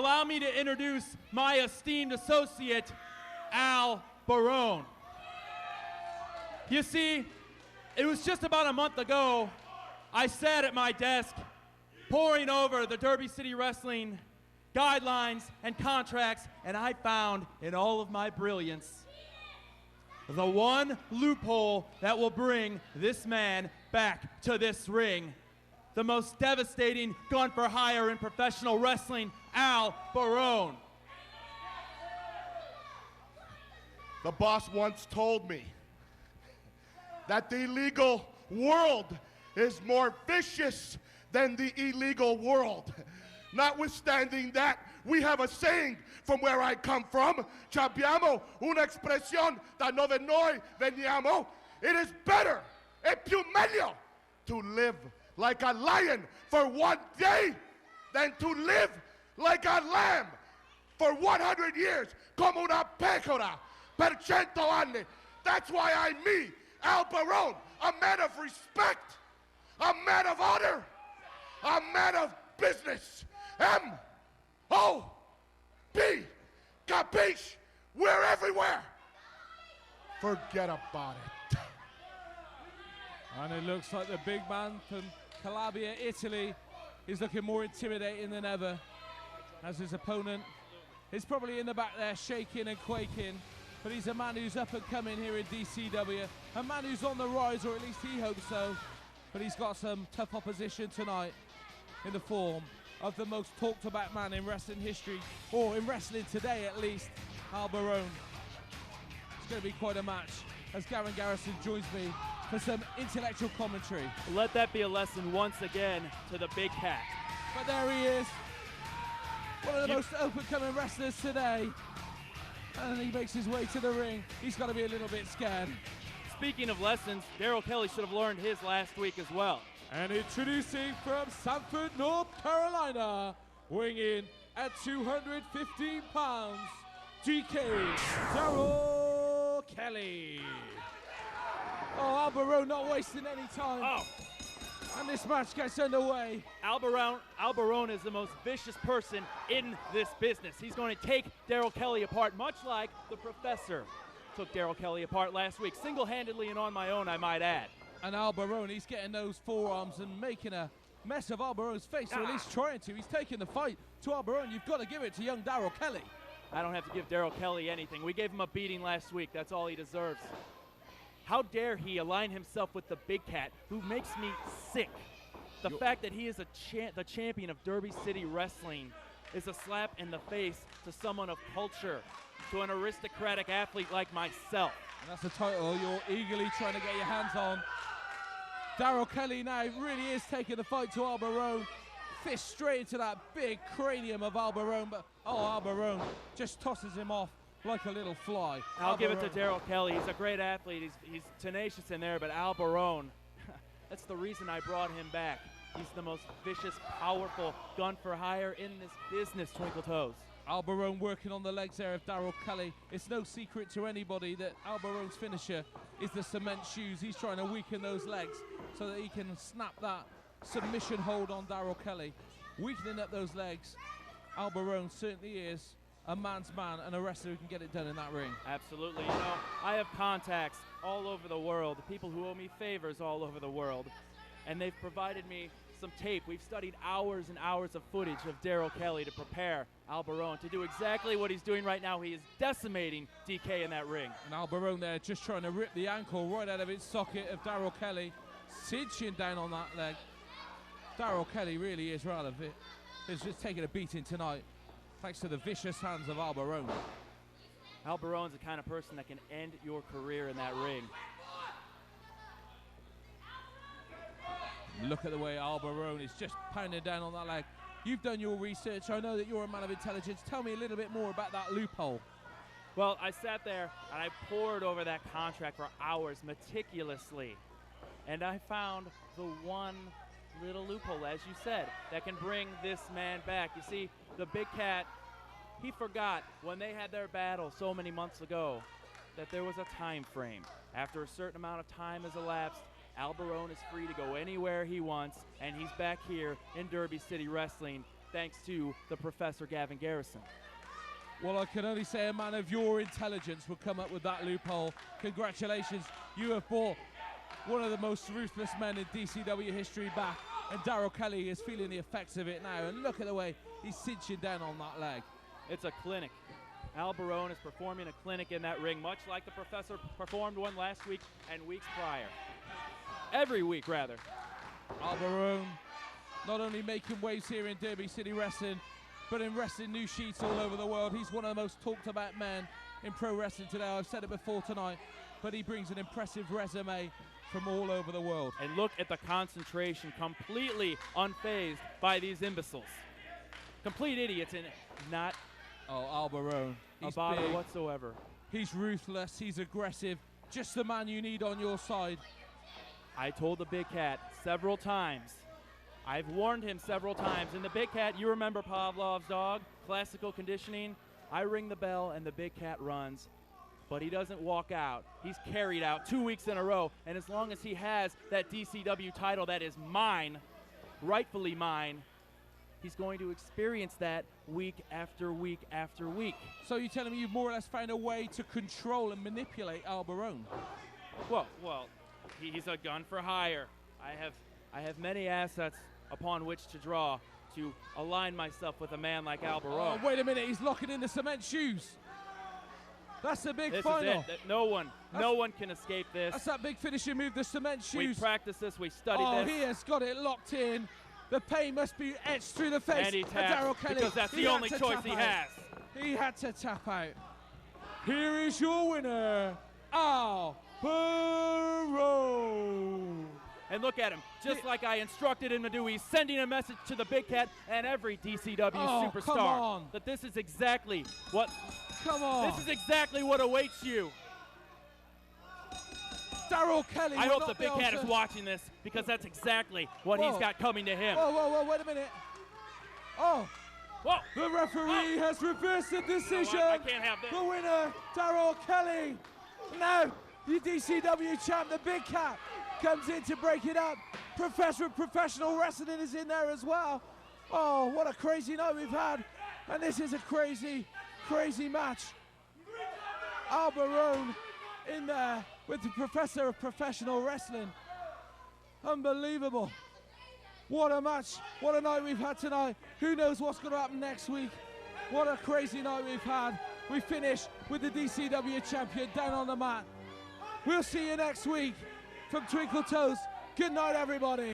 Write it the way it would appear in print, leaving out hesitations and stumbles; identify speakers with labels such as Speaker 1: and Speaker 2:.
Speaker 1: Allow me to introduce my esteemed associate, Al Barone. You see, it was just about a month ago, I sat at my desk, poring over the Derby City Wrestling guidelines and contracts, and I found, in all of my brilliance, the one loophole that will bring this man back to this ring. The most devastating gun for hire in professional wrestling, Al Barone.
Speaker 2: The boss once told me that the illegal world is more vicious than the illegal world. Notwithstanding that, we have a saying from where I come from. Ci abbiamo una expresión da dove noi veniamo. It is better, è più meglio, to live like a lion for one day than to live like a lamb for 100 years, como una pecora per 100 anni. That's why I'm me, Al Barone, a man of respect, a man of honor, a man of business. M-O-B, capiche? We're everywhere. Forget about it.
Speaker 3: And it looks like the big man from Calabria, Italy, is looking more intimidating than ever, as his opponent is probably in the back there shaking and quaking, but he's a man who's up and coming here in DCW, a man who's on the rise, or at least he hopes so, but he's got some tough opposition tonight in the form of the most talked about man in wrestling history, or in wrestling today at least, Al Barone. It's going to be quite a match as Gavin Garrison joins me for some intellectual commentary.
Speaker 1: Let that be a lesson once again to the big cat.
Speaker 3: But there he is, one of the most up-and-coming wrestlers today, and he makes his way to the ring. He's got to be a little bit scared.
Speaker 1: Speaking of lessons, Darriel Kelly should have learned his last week as well.
Speaker 3: And introducing from Sanford, North Carolina, weighing in at 215 pounds, DK Darriel Kelly. Oh, Al Barone not wasting any time.
Speaker 1: Oh.
Speaker 3: And this match gets underway.
Speaker 1: Al Barone is the most vicious person in this business. He's going to take Darriel Kelly apart, much like the Professor took Darriel Kelly apart last week, single-handedly and on my own, I might add.
Speaker 3: And Al Barone, he's getting those forearms and making a mess of Al Barone's face, or at least trying to. He's taking the fight to Al Barone. You've got to give it to young Darriel Kelly.
Speaker 1: I don't have to give Darriel Kelly anything. We gave him a beating last week. That's all he deserves. How dare he align himself with the big cat, who makes me sick. The fact that he is the champion of Derby City Wrestling is a slap in the face to someone of culture, to an aristocratic athlete like myself.
Speaker 3: And that's the title you're eagerly trying to get your hands on. Darriel Kelly now really is taking the fight to Al Barone. Fist straight into that big cranium of Al Barone, but Al Barone just tosses him off like a little fly.
Speaker 1: I'll give it to Darriel Kelly. He's a great athlete. He's tenacious in there, but Al Barone, that's the reason I brought him back. He's the most vicious, powerful gun for hire in this business, Twinkle Toes.
Speaker 3: Al Barone working on the legs there of Darriel Kelly. It's no secret to anybody that Al Barone's finisher is the cement shoes. He's trying to weaken those legs so that he can snap that submission hold on Darriel Kelly. Weakening up those legs, Al Barone certainly is a man's man and a wrestler who can get it done in that ring.
Speaker 1: Absolutely. You know, I have contacts all over the world, people who owe me favors all over the world, and they've provided me some tape. We've studied hours and hours of footage of Darriel Kelly to prepare Al Barone to do exactly what he's doing right now. He is decimating DK in that ring.
Speaker 3: And Al Barone there just trying to rip the ankle right out of its socket of Darriel Kelly, cinching down on that leg. Darriel Kelly really is rather is just taking a beating tonight, thanks to the vicious hands of Al Barone.
Speaker 1: Al Barone's the kind of person that can end your career in that ring.
Speaker 3: Look at the way Al Barone is just pounding down on that leg. You've done your research. I know that you're a man of intelligence. Tell me a little bit more about that loophole.
Speaker 1: Well, I sat there and I pored over that contract for hours meticulously. And I found the one little loophole, as you said, that can bring this man back. You see, the big cat, he forgot when they had their battle so many months ago that there was a time frame. After a certain amount of time has elapsed, Al Barone is free to go anywhere he wants, and he's back here in Derby City Wrestling thanks to the Professor Gavin Garrison.
Speaker 3: Well, I can only say a man of your intelligence will come up with that loophole. Congratulations, you have brought one of the most ruthless men in DCW history back, and Darriel Kelly is feeling the effects of it now, and look at the way he's cinching down on that leg.
Speaker 1: It's a clinic. Al Barone is performing a clinic in that ring, much like the Professor performed one last week and weeks prior. Every week, rather.
Speaker 3: Al Barone not only making waves here in Derby City Wrestling, but in wrestling news sheets all over the world. He's one of the most talked about men in pro wrestling today. I've said it before tonight, but he brings an impressive resume from all over the world.
Speaker 1: And look at the concentration, completely unfazed by these imbeciles. Complete idiots and not
Speaker 3: Al Barone.
Speaker 1: a bother whatsoever.
Speaker 3: He's ruthless, he's aggressive, just the man you need on your side.
Speaker 1: I told the Big Cat several times. I've warned him several times. And the Big Cat, you remember Pavlov's dog, classical conditioning. I ring the bell and the Big Cat runs, but he doesn't walk out. He's carried out 2 weeks in a row. And as long as he has that DCW title that is mine, rightfully mine, he's going to experience that week after week after week.
Speaker 3: So you're telling me you've more or less found a way to control and manipulate Al Barone?
Speaker 1: Well, he's a gun for hire. I have many assets upon which to draw to align myself with a man like Al Barone.
Speaker 3: Oh, wait a minute, he's locking in the cement shoes. That's the big
Speaker 1: This
Speaker 3: final.
Speaker 1: is it. No one can escape this.
Speaker 3: That's that big finishing move, the cement shoes.
Speaker 1: We practiced this, we studied
Speaker 3: Oh,
Speaker 1: this.
Speaker 3: he has got it locked in. The pain must be etched through the face
Speaker 1: And he
Speaker 3: of
Speaker 1: tapped,
Speaker 3: Darriel Kelly.
Speaker 1: because that's
Speaker 3: He
Speaker 1: the
Speaker 3: had
Speaker 1: only
Speaker 3: to
Speaker 1: choice
Speaker 3: tap
Speaker 1: he
Speaker 3: out.
Speaker 1: has.
Speaker 3: He had to tap out. Here is your winner, Al Barone.
Speaker 1: And look at him, just like I instructed him to do. He's sending a message to the Big Cat and every DCW
Speaker 3: Oh,
Speaker 1: superstar
Speaker 3: come on.
Speaker 1: that this is exactly what awaits you.
Speaker 3: Darriel Kelly.
Speaker 1: I
Speaker 3: will
Speaker 1: hope
Speaker 3: not
Speaker 1: the
Speaker 3: be
Speaker 1: Big Cat
Speaker 3: able
Speaker 1: is
Speaker 3: to-
Speaker 1: watching this, because that's exactly what he's
Speaker 3: Whoa.
Speaker 1: got coming to him.
Speaker 3: Whoa, wait a minute. Oh,
Speaker 1: Whoa.
Speaker 3: the referee has reversed the decision.
Speaker 1: I can't have this.
Speaker 3: The winner, Darriel Kelly. Now, the DCW champ, the Big Cat, comes in to break it up. Professor of Professional Wrestling is in there as well. Oh, what a crazy night we've had. And this is a crazy, crazy match. Al Barone in there with the Professor of Professional Wrestling. Unbelievable. What a match. What a night we've had tonight. Who knows what's going to happen next week. What a crazy night we've had. We finish with the DCW champion down on the mat. We'll see you next week from Twinkle Toes. Good night, everybody.